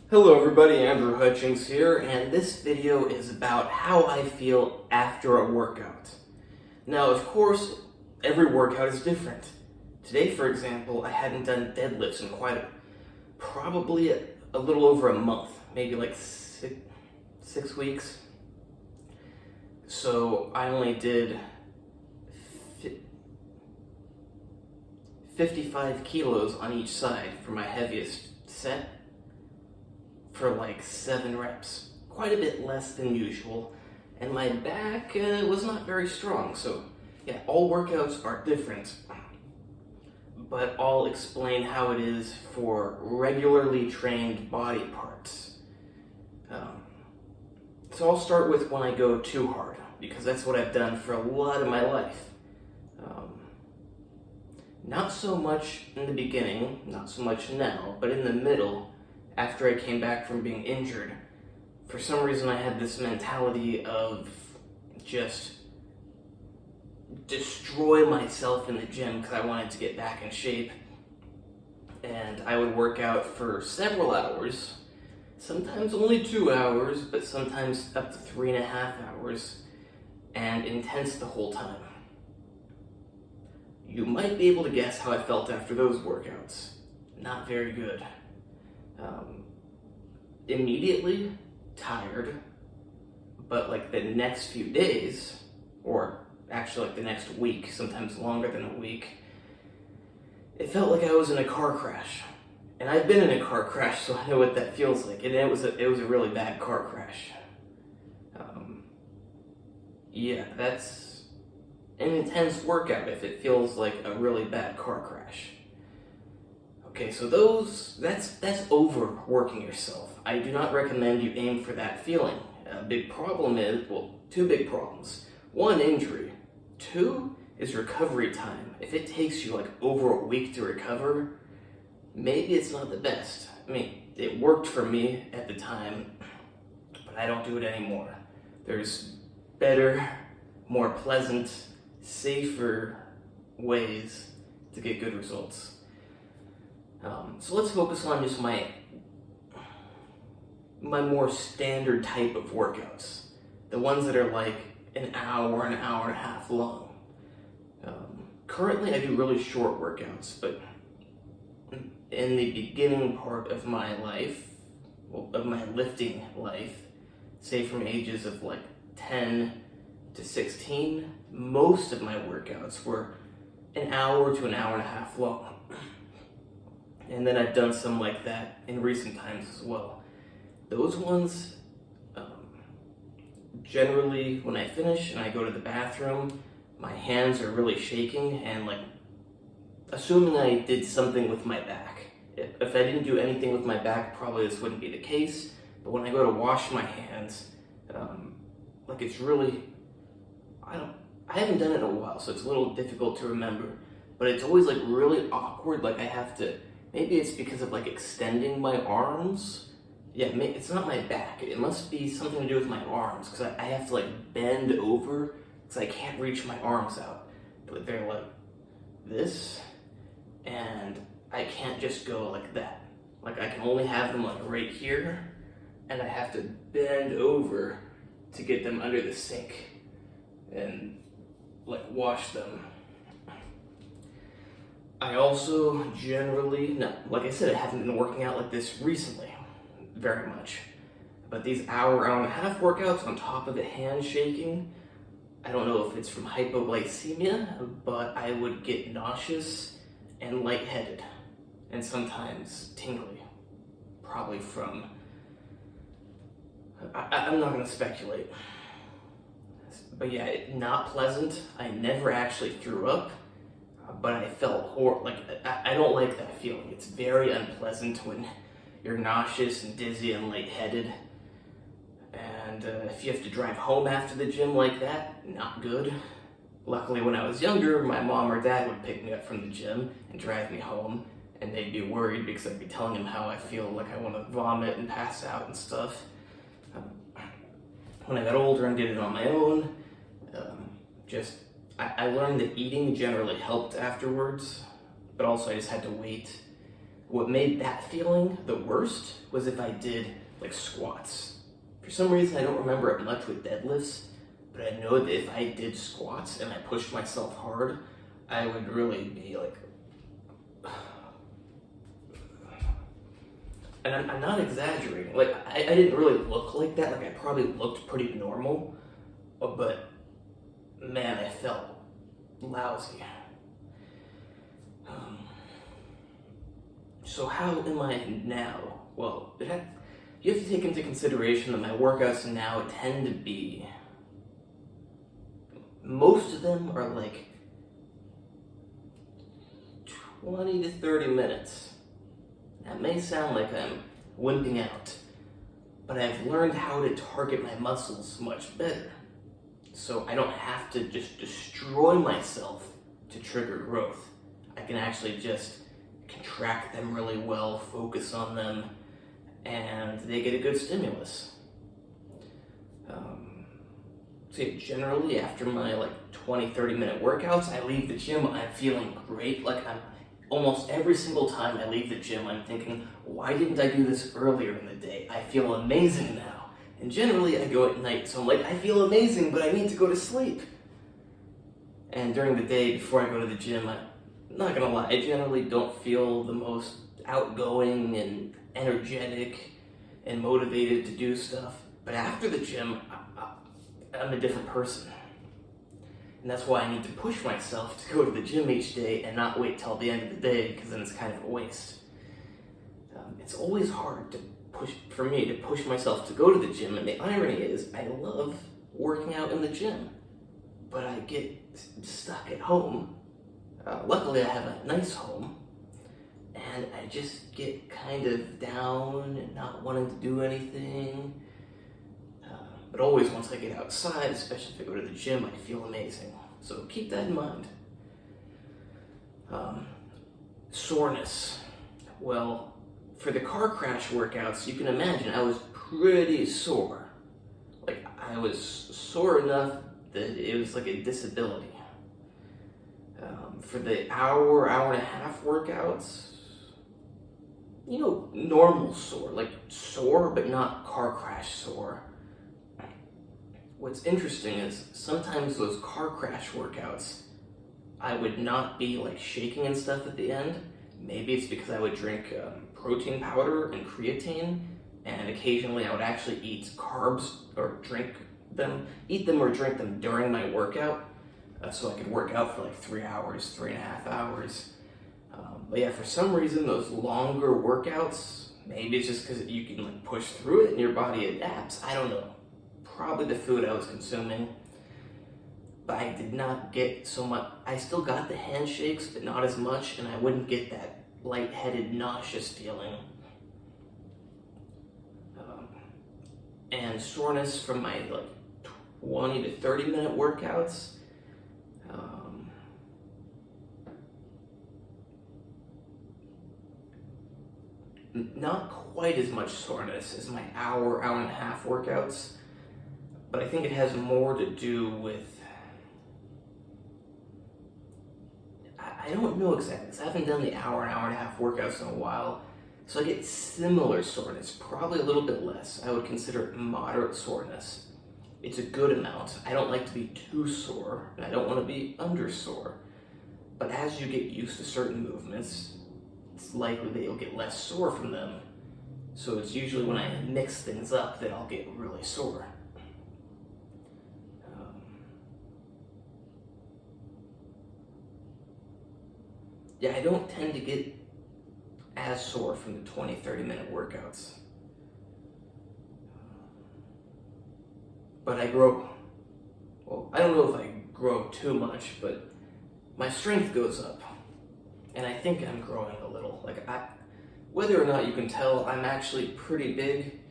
Hello everybody, Andrew Hutchings here, and this video is about how I feel after a workout. Now, of course, every workout is different. Today, for example, I hadn't done deadlifts in probably a little over a month, maybe like six weeks. So I only did 55 kilos on each side for my heaviest set, for like 7 reps. Quite a bit less than usual. And my back was not very strong. So yeah, all workouts are different. But I'll explain how it is for regularly trained body parts. So I'll start with when I go too hard, because that's what I've done for a lot of my life. Not so much in the beginning, not so much now, but in the middle, after I came back from being injured, for some reason I had this mentality of just destroy myself in the gym because I wanted to get back in shape. And I would work out for several hours, sometimes only 2 hours, but sometimes up to 3.5 hours, and intense the whole time. You might be able to guess how I felt after those workouts. Not very good. Immediately tired, but like the next few days, or actually like the next week, sometimes longer than a week, it felt like I was in a car crash. And I've been in a car crash, so I know what that feels like. And it was a really bad car crash. Yeah, that's an intense workout if it feels like a really bad car crash. Okay, so that's overworking yourself. I do not recommend you aim for that feeling. A big problem is, well, 2 big problems. 1, injury. 2 is recovery time. If it takes you like over a week to recover, maybe it's not the best. I mean, it worked for me at the time, but I don't do it anymore. There's better, more pleasant, safer ways to get good results. So let's focus on just my more standard type of workouts. The ones that are like an hour and a half long. Currently I do really short workouts, but in the beginning part of my life, of my lifting life, say from ages of like 10 to 16, most of my workouts were an hour to an hour and a half long. And then I've done some like that in recent times as well. Those ones, generally when I finish and I go to the bathroom, my hands are really shaking, and like, assuming I did something with my back. If I didn't do anything with my back, probably this wouldn't be the case. But when I go to wash my hands, like it's really, I haven't done it in a while, so it's a little difficult to remember. But it's always like really awkward, like I have to, maybe it's because of like extending my arms. Yeah, it's not my back. It must be something to do with my arms, because I have to like bend over because I can't reach my arms out. But they're like this, and I can't just go like that. Like I can only have them like right here, and I have to bend over to get them under the sink and like wash them. I also generally, no, like I said, I haven't been working out like this recently very much. But these hour and a half workouts on top of the hand shaking, I don't know if it's from hypoglycemia, but I would get nauseous and lightheaded, and sometimes tingly. Probably from, I'm not gonna speculate. But yeah, not pleasant. I never actually threw up, but I felt I don't like that feeling. It's very unpleasant when you're nauseous and dizzy and lightheaded. And if you have to drive home after the gym like that, not good. Luckily, when I was younger, my mom or dad would pick me up from the gym and drive me home, and they'd be worried because I'd be telling them how I feel like I want to vomit and pass out and stuff. When I got older and did it on my own, I learned that eating generally helped afterwards, but also I just had to wait What made that feeling the worst was if I did like squats. For some reason, I don't remember it much with deadlifts, but I know that if I did squats and I pushed myself hard, I would really be like, and I'm not exaggerating, like I didn't really look like that, like I probably looked pretty normal, but man, I felt lousy. So how am I now? Well, you have to take into consideration that my workouts now tend to be, most of them are like 20 to 30 minutes. That may sound like I'm wimping out, but I've learned how to target my muscles much better. So I don't have to just destroy myself to trigger growth. I can actually just contract them really well, focus on them, and they get a good stimulus. So generally after my like 20-30 minute workouts, I leave the gym, I'm feeling great. Like almost every single time I leave the gym, I'm thinking, why didn't I do this earlier in the day? I feel amazing now. And generally I go at night, so I'm like, I feel amazing, but I need to go to sleep. And during the day, before I go to the gym, I'm not gonna lie, I generally don't feel the most outgoing and energetic and motivated to do stuff. But after the gym, I'm a different person. And that's why I need to push myself to go to the gym each day and not wait till the end of the day, because then it's kind of a waste. It's always hard for me to push myself to go to the gym, and the irony is I love working out in the gym, but I get stuck at home. Luckily I have a nice home, and I just get kind of down and not wanting to do anything. But always once I get outside, especially if I go to the gym, I feel amazing. So keep that in mind. Soreness. Well, for the car crash workouts, you can imagine I was pretty sore. Like, I was sore enough that it was like a disability. For the hour and a half workouts, normal sore, like sore but not car crash sore. What's interesting is sometimes those car crash workouts, I would not be like shaking and stuff at the end. Maybe it's because I would drink protein powder and creatine, and occasionally I would actually eat carbs or eat them or drink them during my workout, so I could work out for like 3 hours, 3.5 hours. But yeah, for some reason, those longer workouts, maybe it's just because you can like push through it and your body adapts. I don't know. Probably the food I was consuming. But I did not get so much. I still got the handshakes, but not as much, and I wouldn't get that lightheaded, nauseous feeling. And soreness from my like 20 to 30 minute workouts. Not quite as much soreness as my hour and a half workouts, but I think it has more to do with, I don't know exactly, because I haven't done the hour and a half workouts in a while, so I get similar soreness, probably a little bit less. I would consider it moderate soreness. It's a good amount. I don't like to be too sore, and I don't want to be under sore. But as you get used to certain movements, it's likely that you'll get less sore from them. So it's usually when I mix things up that I'll get really sore. Yeah, I don't tend to get as sore from the 20-30 minute workouts. But I grow, well, I don't know if I grow too much, but my strength goes up. And I think I'm growing a little. Like, whether or not you can tell, I'm actually pretty big.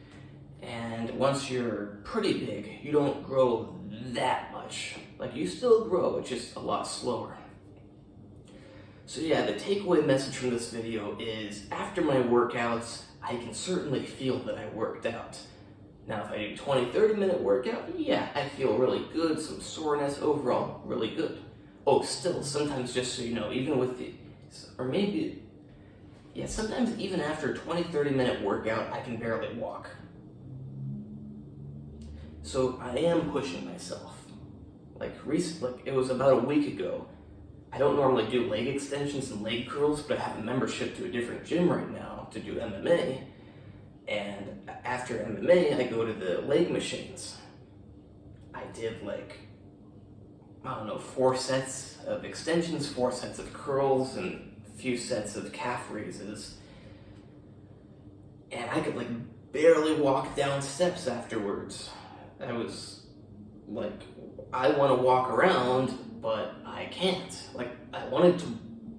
And once you're pretty big, you don't grow that much. Like, you still grow, it's just a lot slower. So yeah, the takeaway message from this video is, after my workouts, I can certainly feel that I worked out. Now, if I do 20-30 minute workout, yeah, I feel really good, some soreness, overall, really good. Oh, still, sometimes, just so you know, even with the, or maybe, Yeah, sometimes even after a 20-30 minute workout, I can barely walk. So I am pushing myself. Like it was about a week ago. I don't normally do leg extensions and leg curls, but I have a membership to a different gym right now to do MMA. And after MMA, I go to the leg machines. I did 4 sets of extensions, 4 sets of curls, and a few sets of calf raises. And I could barely walk down steps afterwards. I was I want to walk around, but I can't.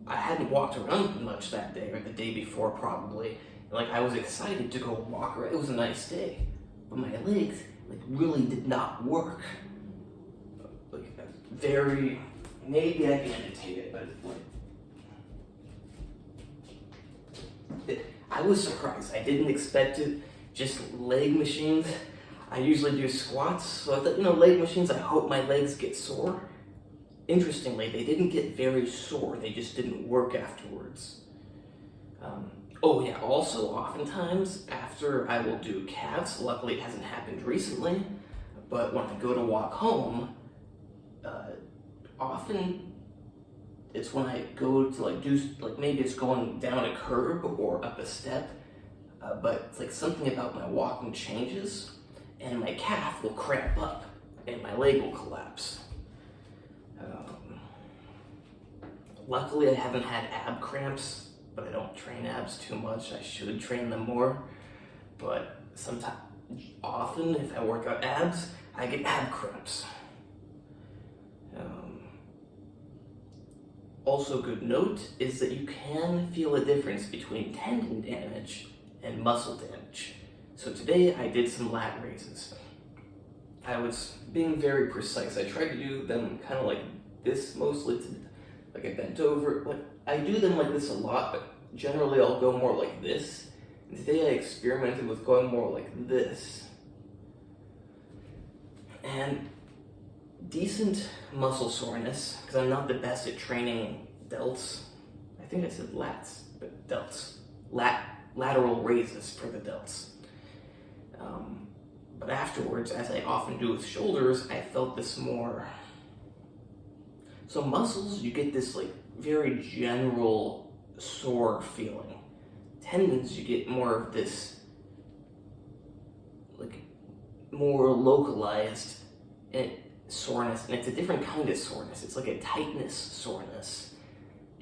I hadn't walked around much that day, or the day before probably. I was excited to go walk around. It was a nice day, but my legs really did not work. Maybe I can imitate it, but I was surprised. I didn't expect it. Just leg machines. I usually do squats, so I thought, leg machines, I hope my legs get sore. Interestingly, they didn't get very sore, they just didn't work afterwards. Also, oftentimes, after I will do calves, luckily it hasn't happened recently, but when I go to walk home, often it's when I go to maybe it's going down a curb or up a step, but it's something about my walking changes, and my calf will cramp up, and my leg will collapse. Luckily, I haven't had ab cramps, but I don't train abs too much. I should train them more, but often, if I work out abs, I get ab cramps. Also, good note is that you can feel a difference between tendon damage and muscle damage. So today I did some lat raises. I was being very precise. I tried to do them kind of like this mostly, I bent over. I do them like this a lot, but generally I'll go more like this. And today I experimented with going more like this. And decent muscle soreness, because I'm not the best at training delts. I think I said lats, but delts. Lateral raises for the delts. But afterwards, as I often do with shoulders, I felt this more. So muscles, you get this very general sore feeling. Tendons, you get more of this more localized soreness, and it's a different kind of soreness. It's like a tightness soreness,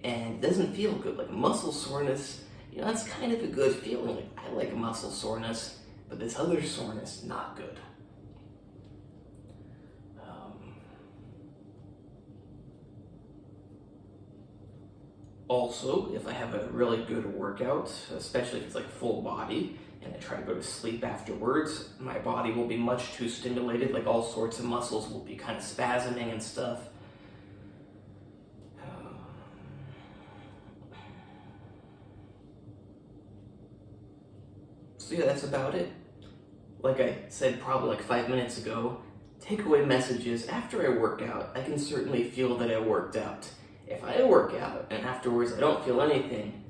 and it doesn't feel good. Muscle soreness, that's kind of a good feeling. I like muscle soreness, but this other soreness, not good. Also, if I have a really good workout, especially if it's full body, and I try to go to sleep afterwards, my body will be much too stimulated, all sorts of muscles will be kind of spasming and stuff. So yeah, that's about it. Like I said probably 5 minutes ago, takeaway messages: after I work out, I can certainly feel that I worked out. If I work out and afterwards I don't feel anything,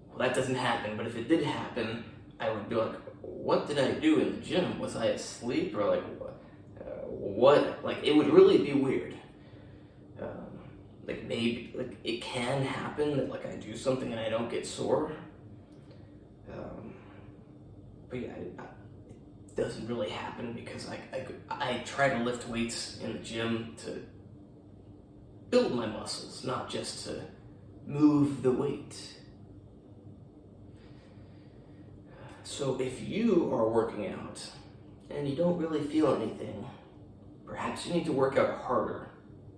well, that doesn't happen. But if it did happen, I would be like, what did I do in the gym? Was I asleep? Or what? It would really be weird. Maybe, it can happen that I do something and I don't get sore. But yeah, it doesn't really happen because I try to lift weights in the gym to build my muscles, not just to move the weight. So if you are working out and you don't really feel anything, perhaps you need to work out harder.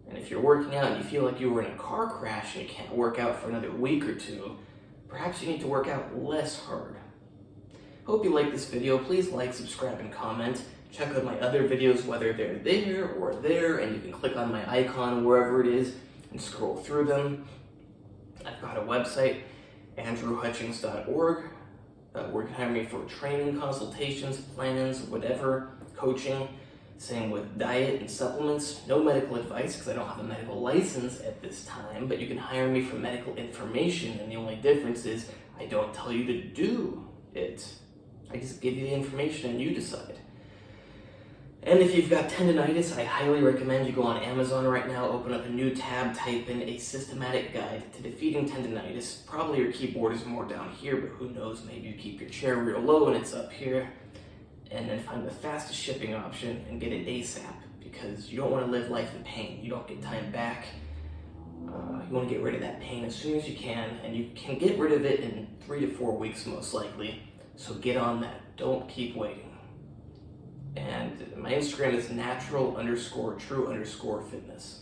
And if you're working out and you feel like you were in a car crash and you can't work out for another week or two, perhaps you need to work out less hard. Hope you like this video. Please like, subscribe, and comment. Check out my other videos, whether they're there or there, and you can click on my icon wherever it is and scroll through them. I've got a website, andrewhutchings.org, where you can hire me for training, consultations, plans, whatever, coaching. Same with diet and supplements. No medical advice because I don't have a medical license at this time, but you can hire me for medical information, and the only difference is I don't tell you to do it. I just give you the information and you decide. And if you've got tendonitis, I highly recommend you go on Amazon right now, open up a new tab, type in a systematic guide to defeating tendonitis. Probably your keyboard is more down here, but who knows, maybe you keep your chair real low and it's up here. And then find the fastest shipping option and get it ASAP, because you don't want to live life in pain. You don't get time back. You want to get rid of that pain as soon as you can, and you can get rid of it in 3 to 4 weeks most likely. So get on that. Don't keep waiting. And my Instagram is natural_true_fitness.